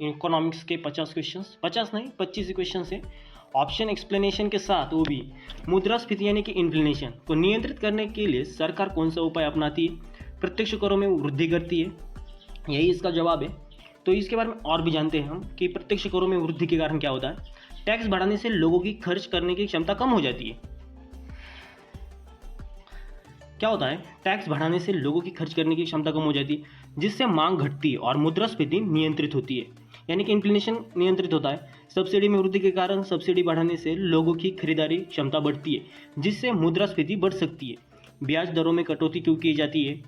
Economics के 50 questions, 50 नहीं 25 question है, ऑप्शन एक्सप्लेनेशन के साथ, वो भी मुद्रास्फीति यानी कि इन्फ्लेशन को नियंत्रित करने के लिए सरकार कौन सा उपाय अपनाती है, प्रत्यक्ष करों में वृद्धि करती है, यही इसका जवाब है। तो इसके बारे में और भी जानते हैं हम कि प्रत्यक्ष करों में वृद्धि के कारण क्या होता है। टैक्स बढ़ाने से लोगों की खर्च करने की क्षमता कम हो जाती है। क्या होता है, टैक्स बढ़ाने से लोगों की खर्च करने की क्षमता कम हो जाती है, जिससे मांग घटती है और मुद्रास्फीति नियंत्रित होती है, यानी कि इन्फ्लेशन नियंत्रित होता है। सब्सिडी में वृद्धि के कारण सब्सिडी बढ़ाने से लोगों की खरीदारी क्षमता बढ़ती है, जिससे मुद्रास्फीति बढ़ सकती है। ब्याज दरों में कटौती क्यों की जाती है,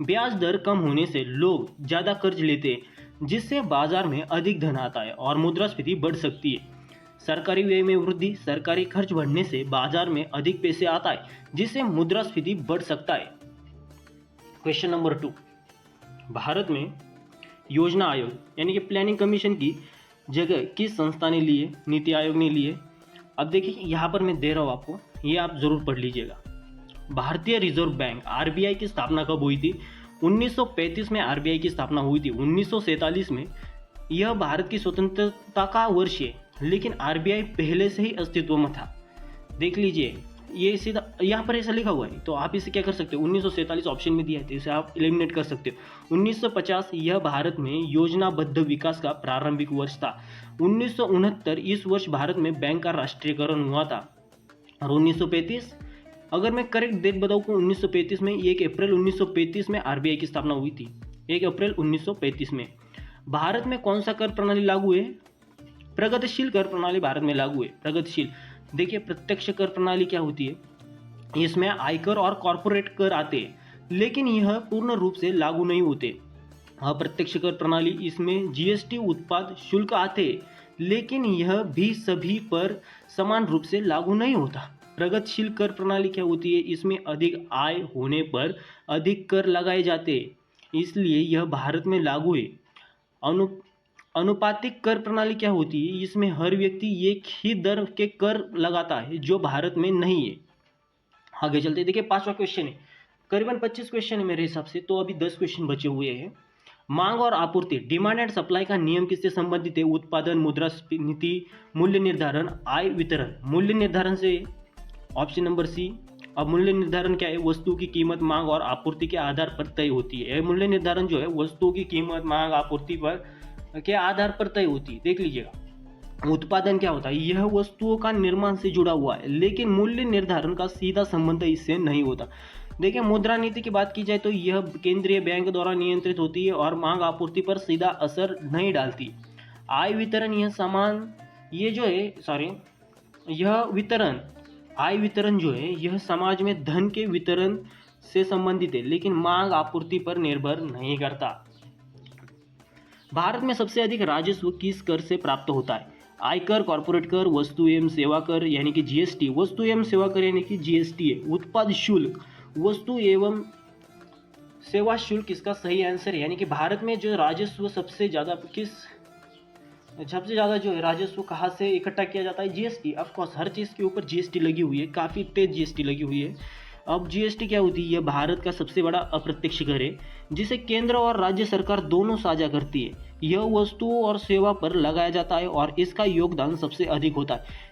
ब्याज दर कम होने से लोग ज़्यादा कर्ज लेते हैं, जिससे बाजार में अधिक धन आता है और मुद्रास्फीति बढ़ सकती है। सरकारी व्यय में वृद्धि, सरकारी खर्च बढ़ने से बाजार में अधिक पैसे आता है, जिससे मुद्रास्फीति बढ़ सकता है। क्वेश्चन नंबर 2, भारत में योजना आयोग यानी कि प्लानिंग कमीशन की जगह किस संस्था ने ली है, नीति आयोग ने ली है। अब देखिए यहाँ पर मैं दे रहा हूँ आपको, ये आप जरूर पढ़ लीजिएगा। भारतीय रिजर्व बैंक आरबीआई की स्थापना कब हुई थी, 1935 में आरबीआई की स्थापना हुई थी। 1947 में यह भारत की स्वतंत्रता का वर्ष है, लेकिन आरबीआई पहले से ही अस्तित्व में था। देख लीजिए, ये सीधा यहाँ पर ऐसा लिखा हुआ है, तो आप इसे क्या कर सकते हो, 1947 ऑप्शन में दिया है, तो इसे आप एलिमिनेट कर सकते हो। 1950 यह भारत में योजनाबद्ध विकास का प्रारंभिक वर्ष था। 1969 इस वर्ष भारत में बैंक का राष्ट्रीयकरण हुआ था। और 1935, अगर मैं करेक्ट डेट बताऊँ तो 1935 में 1 अप्रैल 1935 में आरबीआई की स्थापना हुई थी। 1 अप्रैल 1935 में। भारत में कौन सा कर प्रणाली लागू है, प्रगतिशील कर प्रणाली भारत में लागू है। प्रगतिशील, देखिए प्रत्यक्ष कर प्रणाली क्या होती है, इसमें आयकर और कॉरपोरेट कर आते हैं, लेकिन यह पूर्ण रूप से लागू नहीं होते। अप्रत्यक्ष कर प्रणाली, इसमें जीएसटी उत्पाद शुल्क आते हैं, लेकिन यह भी सभी पर समान रूप से लागू नहीं होता। प्रगतिशील कर प्रणाली क्या होती है, इसमें अधिक आय होने पर अधिक कर लगाए जाते हैं, इसलिए यह भारत में लागू है। अनुपातिक कर प्रणाली क्या होती है, इसमें हर व्यक्ति एक ही दर के कर लगाता है, जो भारत में नहीं है। आगे चलते देखिए 5वां क्वेश्चन है, करीबन 25 क्वेश्चन है मेरे हिसाब से, तो अभी 10 क्वेश्चन बचे हुए हैं। मांग और आपूर्ति, डिमांड एंड सप्लाई का नियम किससे संबंधित है, उत्पादन, मुद्रास्फीति, मूल्य निर्धारण, आय वितरण। मूल्य निर्धारण से, ऑप्शन नंबर सी। अब मूल्य निर्धारण क्या है, वस्तु की कीमत मांग और आपूर्ति के आधार पर तय होती है। मूल्य निर्धारण जो है वस्तुओं की कीमत मांग आपूर्ति पर के आधार पर तय होती है। देख लीजिएगा, उत्पादन क्या होता है, यह वस्तुओं का निर्माण से जुड़ा हुआ है, लेकिन मूल्य निर्धारण का सीधा संबंध इससे नहीं होता। देखिए मुद्रा नीति की बात की जाए तो यह केंद्रीय बैंक द्वारा नियंत्रित होती है और मांग आपूर्ति पर सीधा असर नहीं डालती। आय वितरण, यह सामान, ये जो है सॉरी यह वितरण, आय वितरण जो है यह समाज में धन के वितरण से संबंधित है, लेकिन मांग आपूर्ति पर निर्भर नहीं करता। भारत में सबसे अधिक राजस्व किस कर से प्राप्त होता है, आयकर, कॉर्पोरेट कर, वस्तु एवं सेवा कर यानी कि जीएसटी। वस्तु एवं सेवा कर यानी कि जीएसटी है। उत्पाद शुल्क, वस्तु एवं सेवा शुल्क इसका सही आंसर है, यानी कि भारत में जो राजस्व सबसे ज़्यादा जो है राजस्व कहाँ से इकट्ठा किया जाता है, जीएसटी। ऑफकोर्स हर चीज़ के ऊपर जीएसटी लगी हुई है, काफ़ी तेज जीएसटी लगी हुई है। अब जीएसटी क्या होती है, यह भारत का सबसे बड़ा अप्रत्यक्ष कर है, जिसे केंद्र और राज्य सरकार दोनों साझा करती है। यह वस्तुओं और सेवा पर लगाया जाता है और इसका योगदान सबसे अधिक होता है।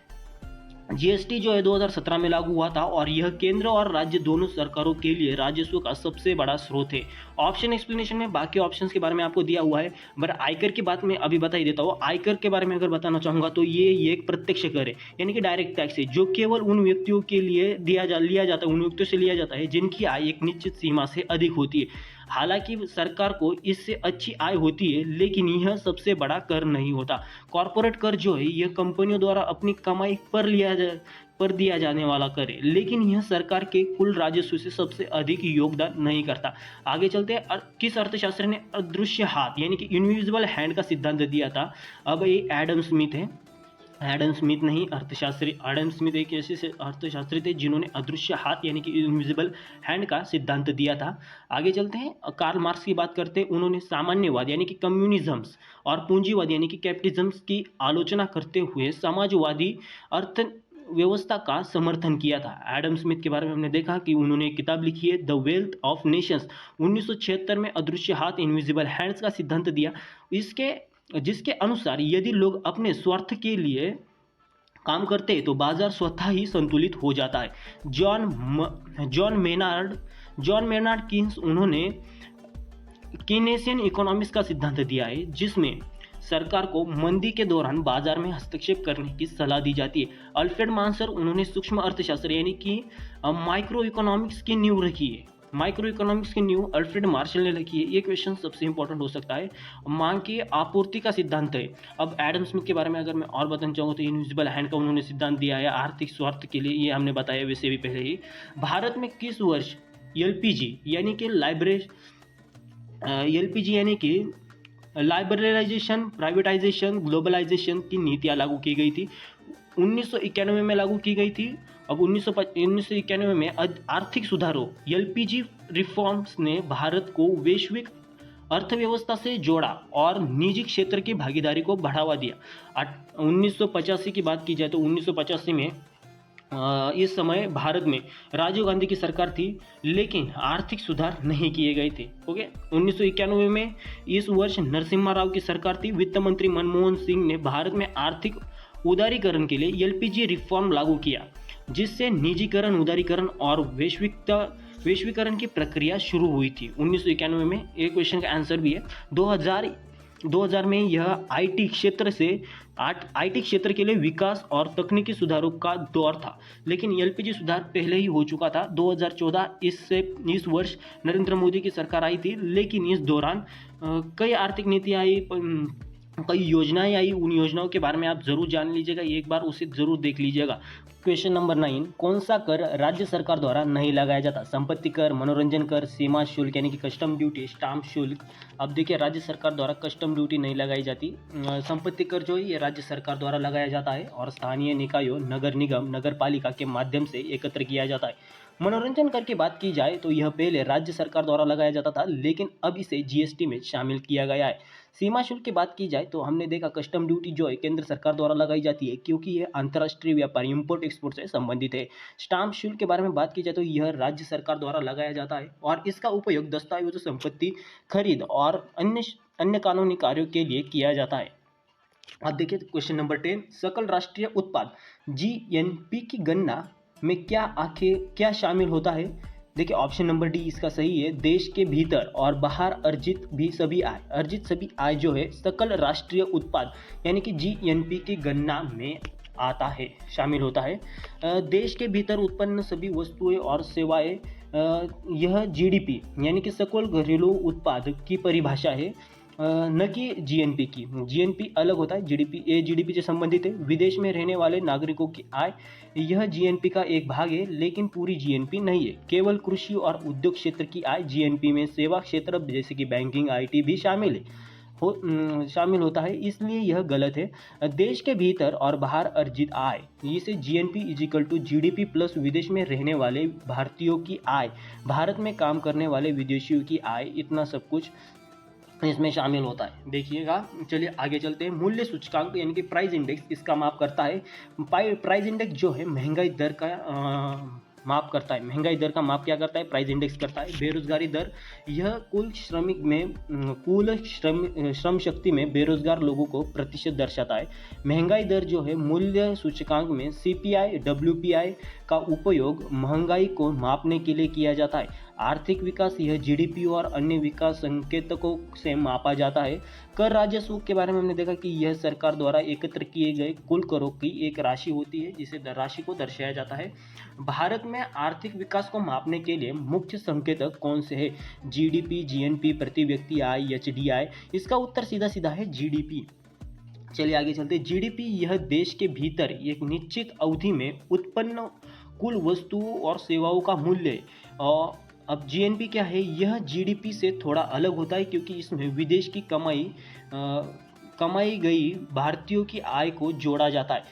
जीएसटी जो है 2017 में लागू हुआ था और यह केंद्र और राज्य दोनों सरकारों के लिए राजस्व का सबसे बड़ा स्रोत है। ऑप्शन एक्सप्लेनेशन में बाकी ऑप्शंस के बारे में आपको दिया हुआ है, बट आयकर की बात मैं अभी बता ही देता हूँ। आयकर के बारे में अगर बताना चाहूँगा तो ये एक प्रत्यक्ष कर है, यानी कि डायरेक्ट टैक्स है, जो केवल उन व्यक्तियों के लिए लिया जाता है, उन व्यक्तियों से लिया जाता है जिनकी आय एक निश्चित सीमा से अधिक होती है। हालांकि सरकार को इससे अच्छी आय होती है, लेकिन यह सबसे बड़ा कर नहीं होता। कॉर्पोरेट कर जो है यह कंपनियों द्वारा अपनी कमाई पर दिया जाने वाला कर है, लेकिन यह सरकार के कुल राजस्व से सबसे अधिक योगदान नहीं करता। आगे चलते हैं, किस अर्थशास्त्री ने अदृश्य हाथ यानी कि इनविजिबल हैंड का सिद्धांत दिया था। अब ये एडम स्मिथ है, एडम स्मिथ नहीं अर्थशास्त्री, एडम स्मिथ एक ऐसे अर्थशास्त्री थे जिन्होंने अदृश्य हाथ यानी कि इनविजिबल हैंड का सिद्धांत दिया था। आगे चलते हैं, कार्ल मार्क्स की बात करते हैं। उन्होंने सामान्यवाद यानी कि कम्युनिज्म्स और पूंजीवाद यानी कि कैपिटलिज्म्स की आलोचना करते हुए समाजवादी अर्थ व्यवस्था का समर्थन किया था। एडम स्मिथ के बारे में हमने देखा कि उन्होंने एक किताब लिखी है द वेल्थ ऑफ नेशंस। 1976 में अदृश्य हाथ इनविजिबल हैंड्स का सिद्धांत दिया। इसके जिसके अनुसार यदि लोग अपने स्वार्थ के लिए काम करते हैं तो बाजार स्वतः ही संतुलित हो जाता है। जॉन मेनार्ड कीन्स उन्होंने कीनेसियन इकोनॉमिक्स का सिद्धांत दिया है, जिसमें सरकार को मंदी के दौरान बाजार में हस्तक्षेप करने की सलाह दी जाती है। अल्फ्रेड मांसर उन्होंने सूक्ष्म अर्थशास्त्र यानी कि माइक्रो इकोनॉमिक्स की नींव रखी है। माइक्रो इकोनॉमिक्स की न्यू अल्फ्रेड मार्शल ने लिखी है। ये क्वेश्चन सबसे इंपॉर्टेंट हो सकता है। मांग की आपूर्ति का सिद्धांत है। अब एडम स्मिथ के बारे में अगर मैं और बताना चाहूँगा तो इनविजिबल हैंड का उन्होंने सिद्धांत दिया है आर्थिक स्वार्थ के लिए, ये हमने बताया वैसे भी पहले ही। भारत में किस वर्ष एलपीजी यानी कि लाइबरलाइजेशन, प्राइवेटाइजेशन, ग्लोबलाइजेशन की नीतियाँ लागू की गई थी? 1991 में लागू की गई थी। अब 1991 में आर्थिक सुधारों एलपीजी रिफॉर्म्स ने भारत को वैश्विक अर्थव्यवस्था से जोड़ा और निजी क्षेत्र की भागीदारी को बढ़ावा दिया। 1985 की बात की जाए तो 1985 में इस समय भारत में राजीव गांधी की सरकार थी, लेकिन आर्थिक सुधार नहीं किए गए थे। ओके, 1991 में इस वर्ष नरसिम्हा राव की सरकार थी। वित्त मंत्री मनमोहन सिंह ने भारत में आर्थिक उदारीकरण के लिए एलपीजी रिफॉर्म लागू किया, जिससे निजीकरण, उदारीकरण और वैश्वीकरण की प्रक्रिया शुरू हुई थी 1991 में। एक क्वेश्चन का आंसर भी है। 2000 में यह आईटी क्षेत्र के लिए विकास और तकनीकी सुधारों का दौर था, लेकिन एलपीजी सुधार पहले ही हो चुका था। 2014 इस वर्ष नरेंद्र मोदी की सरकार आई थी, लेकिन इस दौरान कई आर्थिक नीतियाँ आई, कई योजनाएं आई। उन योजनाओं के बारे में आप जरूर जान लीजिएगा, एक बार उसे जरूर देख लीजिएगा। क्वेश्चन नंबर 9, कौन सा कर राज्य सरकार द्वारा नहीं लगाया जाता? संपत्ति कर, मनोरंजन कर, सीमा शुल्क यानी कि कस्टम ड्यूटी, स्टाम्प शुल्क। अब देखिए, राज्य सरकार द्वारा कस्टम ड्यूटी नहीं लगाई जाती। संपत्ति कर जो है ये राज्य सरकार द्वारा लगाया जाता है और स्थानीय निकायों, नगर निगम, नगर पालिका के माध्यम से एकत्र किया जाता है। मनोरंजन कर की बात की जाए तो यह पहले राज्य सरकार द्वारा लगाया जाता था, लेकिन अब इसे जीएसटी में शामिल किया गया है। सीमा शुल्क की बात की जाए तो हमने देखा कस्टम ड्यूटी जो है केंद्र सरकार द्वारा लगाई जाती है, क्योंकि यह अंतर्राष्ट्रीय व्यापार, इंपोर्ट एक्सपोर्ट से संबंधित है। स्टाम्प शुल्क के बारे में बात की जाए तो यह राज्य सरकार द्वारा लगाया जाता है और इसका उपयोग दस्तावेजों, संपत्ति खरीद और अन्य कानूनी कार्यों के लिए किया जाता है। अब देखिए क्वेश्चन नंबर 10, सकल राष्ट्रीय उत्पाद जीएनपी की गणना में क्या शामिल होता है? देखिए ऑप्शन नंबर डी इसका सही है। देश के भीतर और बाहर अर्जित सभी आय जो है सकल राष्ट्रीय उत्पाद यानी कि जीएनपी की गणना में आता है, शामिल होता है। देश के भीतर उत्पन्न सभी वस्तुएं और सेवाएं, यह जीडीपी यानी कि सकल घरेलू उत्पाद की परिभाषा है, न कि जीएनपी की। जीएनपी अलग होता है, जीडीपी ये जीडीपी से संबंधित है। विदेश में रहने वाले नागरिकों की आय, यह जीएनपी का एक भाग है, लेकिन पूरी जीएनपी नहीं है। केवल कृषि और उद्योग क्षेत्र की आय जीएनपी में सेवा क्षेत्र जैसे कि बैंकिंग, आईटी भी शामिल होता है, इसलिए यह गलत है। देश के भीतर और बाहर अर्जित आय, इसे GNP is equal to GDP plus विदेश में रहने वाले भारतीयों की आय, भारत में काम करने वाले विदेशियों की आय, इतना सब कुछ इसमें शामिल होता है। देखिएगा, चलिए आगे चलते हैं। मूल्य सूचकांक यानी कि प्राइस इंडेक्स इसका माप करता है। प्राइस इंडेक्स जो है महंगाई दर का माप करता है। महंगाई दर का माप क्या करता है? प्राइस इंडेक्स करता है। बेरोजगारी दर, यह कुल श्रम शक्ति में बेरोजगार लोगों को प्रतिशत दर्शाता है। महंगाई दर जो है मूल्य सूचकांक में सीपीआई, डब्ल्यूपीआई का उपयोग महंगाई को मापने के लिए किया जाता है। आर्थिक विकास, यह जीडीपी और अन्य विकास संकेतकों से मापा जाता है। कर राजस्व के बारे में हमने देखा कि यह सरकार द्वारा एकत्र किए गए कुल करों की एक राशि होती है, जिसे राशि को दर्शाया जाता है। भारत में आर्थिक विकास को मापने के लिए मुख्य संकेतक कौन से हैं? जीडीपी, जीएनपी, प्रति व्यक्ति आय, एचडीआई। इसका उत्तर सीधा सीधा है जीडीपी। चलिए आगे चलते हैं। जीडीपी यह देश के भीतर एक निश्चित अवधि में उत्पन्न कुल वस्तुओं और सेवाओं का मूल्य है। और अब जीएनपी क्या है? यह जीडीपी से थोड़ा अलग होता है, क्योंकि इसमें विदेश की कमाई गई भारतीयों की आय को जोड़ा जाता है।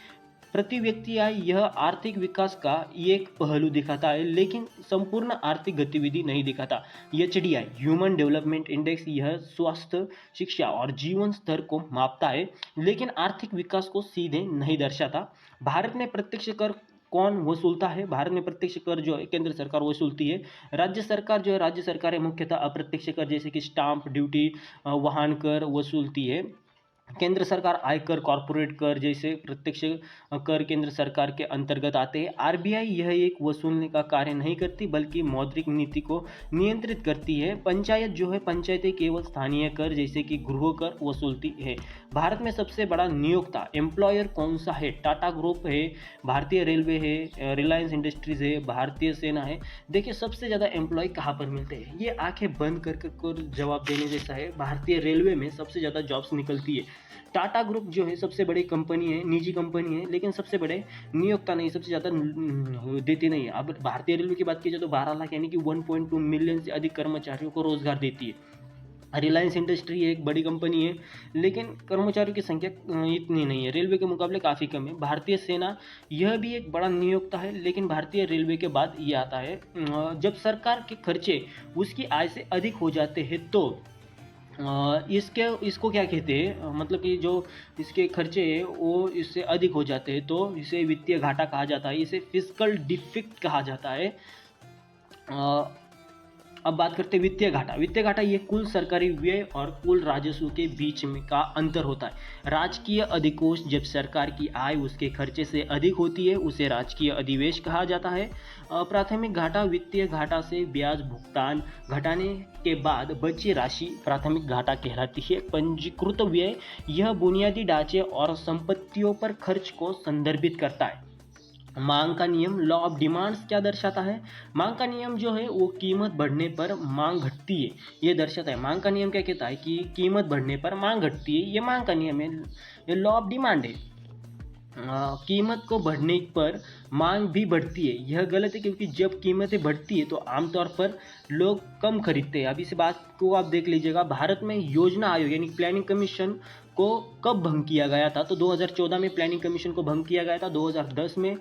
प्रति व्यक्ति आय, यह आर्थिक विकास का एक पहलू दिखाता है, लेकिन संपूर्ण आर्थिक गतिविधि नहीं दिखाता। एचडीआई, ह्यूमन डेवलपमेंट इंडेक्स, यह स्वास्थ्य, शिक्षा और जीवन स्तर को मापता है, लेकिन आर्थिक विकास को सीधे नहीं दर्शाता। भारत में प्रत्यक्ष कर कौन वसूलता है? भारत में प्रत्यक्ष कर जो है केंद्र सरकार वसूलती है। राज्य सरकार है मुख्यतः अप्रत्यक्ष कर जैसे कि स्टाम्प ड्यूटी, वाहन कर वसूलती है। केंद्र सरकार आयकर, कॉरपोरेट कर जैसे प्रत्यक्ष कर केंद्र सरकार के अंतर्गत आते हैं। आरबीआई यह एक वसूलने का कार्य नहीं करती बल्कि मौद्रिक नीति को नियंत्रित करती है। पंचायत जो है, पंचायतें केवल स्थानीय कर जैसे कि गृह कर वसूलती है। भारत में सबसे बड़ा नियोक्ता एम्प्लॉयर कौन सा है? टाटा ग्रुप है, भारतीय रेलवे है, रिलायंस इंडस्ट्रीज है, भारतीय सेना है। देखिए सबसे ज़्यादा एम्प्लॉय कहाँ पर मिलते हैं, ये आंखें बंद कर जवाब देने जैसा है। भारतीय रेलवे में सबसे ज़्यादा जॉब्स निकलती है। टाटा ग्रुप जो है सबसे बड़ी कंपनी है, निजी कंपनी है, लेकिन सबसे बड़े नियोक्ता नहीं, सबसे ज़्यादा देती नहीं है। अब भारतीय रेलवे की बात की जाए तो 12 लाख यानी कि 1.2 मिलियन से अधिक कर्मचारियों को रोजगार देती है। रिलायंस इंडस्ट्री एक बड़ी कंपनी है, लेकिन कर्मचारियों की संख्या इतनी नहीं है, रेलवे के मुकाबले काफ़ी कम है। भारतीय सेना यह भी एक बड़ा नियोक्ता है, लेकिन भारतीय रेलवे के बाद ये आता है जब सरकार के खर्चे उसकी आय से अधिक हो जाते हैं तो इसको क्या कहते हैं, मतलब कि जो इसके खर्चे हैं वो इससे अधिक हो जाते हैं तो इसे वित्तीय घाटा कहा जाता है, इसे फिस्कल डिफिक्ट कहा जाता है। अ, अब बात करते हैं वित्तीय घाटा। वित्तीय घाटा ये कुल सरकारी व्यय और कुल राजस्व के बीच में का अंतर होता है। राजकीय अधिकोष जब सरकार की आय उसके खर्चे से अधिक होती है उसे राजकीय अधिवेश कहा जाता है। प्राथमिक घाटा वित्तीय घाटा से ब्याज भुगतान घटाने के बाद बची राशि प्राथमिक घाटा कहलाती है। पंजीकृत व्यय यह बुनियादी ढांचे और संपत्तियों पर खर्च को संदर्भित करता है। मांग का नियम लॉ ऑफ डिमांड्स क्या दर्शाता है? मांग का नियम जो है वो कीमत बढ़ने पर मांग घटती है, ये दर्शाता है। मांग का नियम क्या कहता है कि कीमत बढ़ने पर मांग घटती है, ये मांग का नियम है, ये लॉ ऑफ डिमांड है। कीमत को बढ़ने पर मांग भी बढ़ती है, यह गलत है क्योंकि जब कीमतें बढ़ती है तो आमतौर पर लोग कम खरीदते हैं। अब इस बात को आप देख लीजिएगा, भारत में योजना आयोग यानी प्लानिंग कमीशन को कब भंग किया गया था? तो 2014 में प्लानिंग कमीशन को भंग किया गया था। 2010 में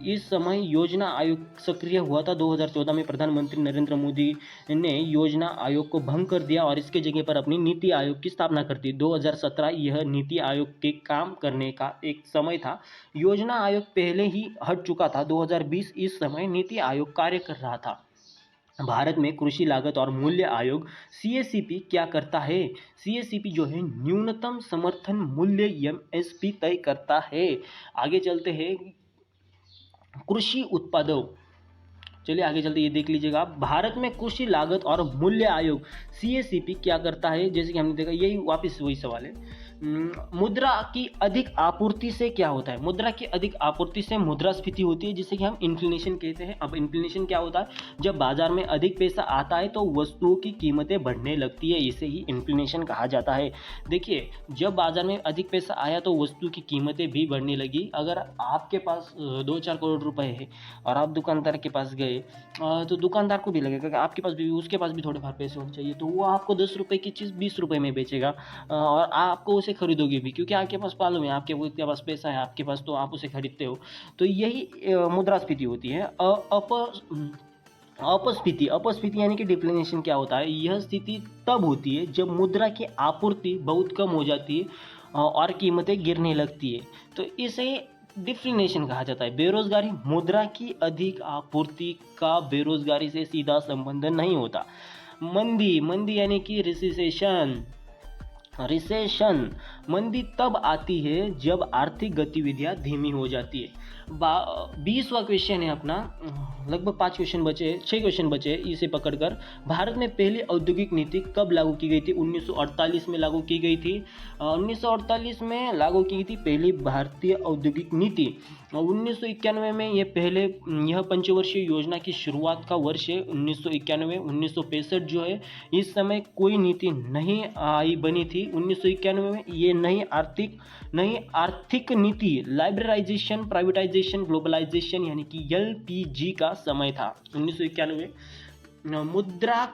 इस समय योजना आयोग सक्रिय हुआ था। 2014 में प्रधानमंत्री नरेंद्र मोदी ने योजना आयोग को भंग कर दिया और इसके जगह पर अपनी नीति आयोग की स्थापना कर दी। 2017 यह नीति आयोग के काम करने का एक समय था। योजना आयोग पहले ही हट चुका था। 2020 इस समय नीति आयोग कार्य कर रहा था। भारत में कृषि लागत और मूल्य आयोग सीएसीपी क्या करता है? सीएसीपी जो है न्यूनतम समर्थन मूल्य एमएसपी तय करता है। आगे चलते हैं कृषि उत्पादों, चलिए आगे चलते ये देख लीजिएगा। भारत में कृषि लागत और मूल्य आयोग सीएसीपी क्या करता है? जैसे कि हमने देखा, यही वापस वही सवाल है। मुद्रा की अधिक आपूर्ति से क्या होता है? मुद्रा की अधिक आपूर्ति से मुद्रास्फीति होती है, जिसे कि हम इन्फ्लेशन कहते हैं। अब इन्फ्लेशन क्या होता है? जब बाजार में अधिक पैसा आता है तो वस्तुओं की कीमतें बढ़ने लगती है, इसे ही इन्फ्लेशन कहा जाता है। देखिए जब बाजार में अधिक पैसा आया तो वस्तु की कीमतें भी बढ़ने लगी। अगर आपके पास 2-4 करोड़ रुपए है और आप दुकानदार के पास गए तो दुकानदार को भी लगेगा कि आपके पास भी, उसके पास भी थोड़े बहुत पैसे होने चाहिए, तो वो आपको 10 रुपए की चीज़ 20 रुपए में बेचेगा और आपको उसे खरीदोगे भी, क्योंकि आपके पास मालूम है आपके पास पैसा है आपके पास, तो आप उसे खरीदते हो। तो यही मुद्रास्फीति होती है। अपस्फीति, अपस्फीति यानी कि डिफ्लेशन क्या होता है? यह स्थिति तब होती है जब मुद्रा की आपूर्ति बहुत कम हो जाती है और कीमतें गिरने लगती है, तो इसे डिफ्लेशन कहा जाता है। बेरोजगारी, मुद्रा की अधिक आपूर्ति का बेरोजगारी से सीधा संबंध नहीं होता। मंदी, मंदी यानी कि रिसेशन, रिसेशन मंदी तब आती है जब आर्थिक गतिविधियां धीमी हो जाती है। 20वां क्वेश्चन है अपना, लगभग 5 क्वेश्चन बचे, 6 क्वेश्चन बचे, इसे पकड़कर। भारत में पहली औद्योगिक नीति कब लागू की गई थी? 1948 में लागू की गई थी। 1948 में लागू की गई थी पहली भारतीय औद्योगिक नीति। 1991 में यह पंचवर्षीय योजना की शुरुआत का वर्ष है। 1991, 1965 जो है इस समय कोई नीति नहीं आई बनी थी। 1991 में ये नई आर्थिक नीति लाइबरलाइजेशन, प्राइवेटाइजेशन, ग्लोबलाइजेशन यानी कि एलपीजी का समय था। 1991 मुद्रा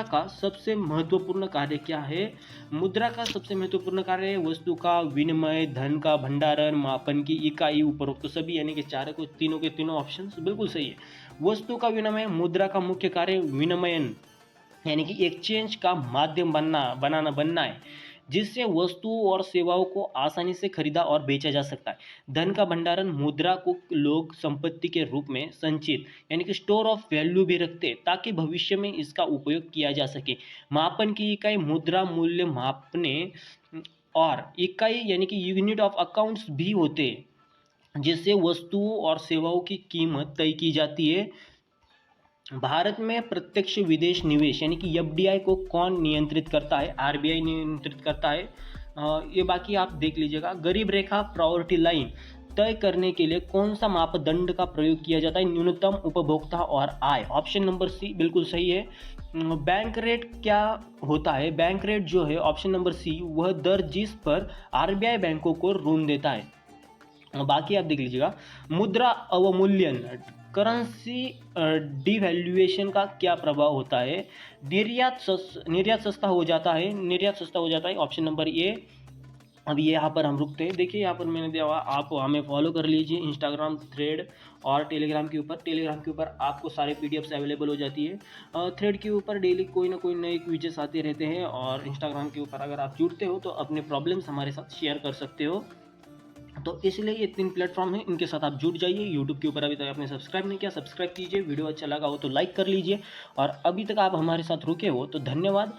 का सबसे महत्वपूर्ण कार्य क्या है? मुद्रा का सबसे महत्वपूर्ण कार्य है वस्तु का विनिमय, धन का भंडारण, मापन की इकाई। उपरोक्त तो सभी यानी कि चारों को, तीनों के तीनों ऑप्शन बिल्कुल सही है। वस्तु का विनिमय, मुद्रा का मुख्य कार्य विनिमयन यानी कि एक्सचेंज का माध्यम बनना है, जिससे वस्तुओं और सेवाओं को आसानी से खरीदा और बेचा जा सकता है। धन का भंडारण, मुद्रा को लोग संपत्ति के रूप में संचित यानी कि स्टोर ऑफ वैल्यू भी रखते हैं ताकि भविष्य में इसका उपयोग किया जा सके। मापन की इकाई, मुद्रा मूल्य मापने और इकाई यानी कि यूनिट ऑफ अकाउंट्स भी होते हैं, जिससे वस्तुओं और सेवाओं की कीमत तय की जाती है। भारत में प्रत्यक्ष विदेश निवेश यानी कि एफडीआई को कौन नियंत्रित करता है? आरबीआई नियंत्रित करता है। ये बाकी आप देख लीजिएगा। गरीब रेखा पॉवर्टी लाइन तय करने के लिए कौन सा मापदंड का प्रयोग किया जाता है? न्यूनतम उपभोक्ता और आय। ऑप्शन नंबर सी बिल्कुल सही है। बैंक रेट क्या होता है? बैंक रेट जो है ऑप्शन नंबर सी, वह दर जिस पर आरबीआई बैंकों को ऋण देता है। बाकी आप देख लीजिएगा। मुद्रा अवमूल्यन करेंसी डिवैल्यूएशन का क्या प्रभाव होता है? निर्यात सस्ता हो जाता है। निर्यात सस्ता हो जाता है, ऑप्शन नंबर ए। अब ये यहाँ पर हम रुकते हैं। देखिए यहाँ पर मैंने दिया हुआ, आप हमें फॉलो कर लीजिए इंस्टाग्राम, थ्रेड और टेलीग्राम के ऊपर। टेलीग्राम के ऊपर आपको सारे पीडीएफ्स अवेलेबल हो जाती है। थ्रेड के ऊपर डेली कोई ना कोई नए क्विजेस आते रहते हैं, और इंस्टाग्राम के ऊपर अगर आप जुड़ते हो तो अपने प्रॉब्लम्स हमारे साथ शेयर कर सकते हो। तो इसलिए ये 3 प्लेटफॉर्म है, इनके साथ आप जुड़ जाइए। यूट्यूब के ऊपर अभी तक आपने सब्सक्राइब नहीं किया, सब्सक्राइब कीजिए। वीडियो अच्छा लगा हो तो लाइक कर लीजिए, और अभी तक आप हमारे साथ रुके हो तो धन्यवाद।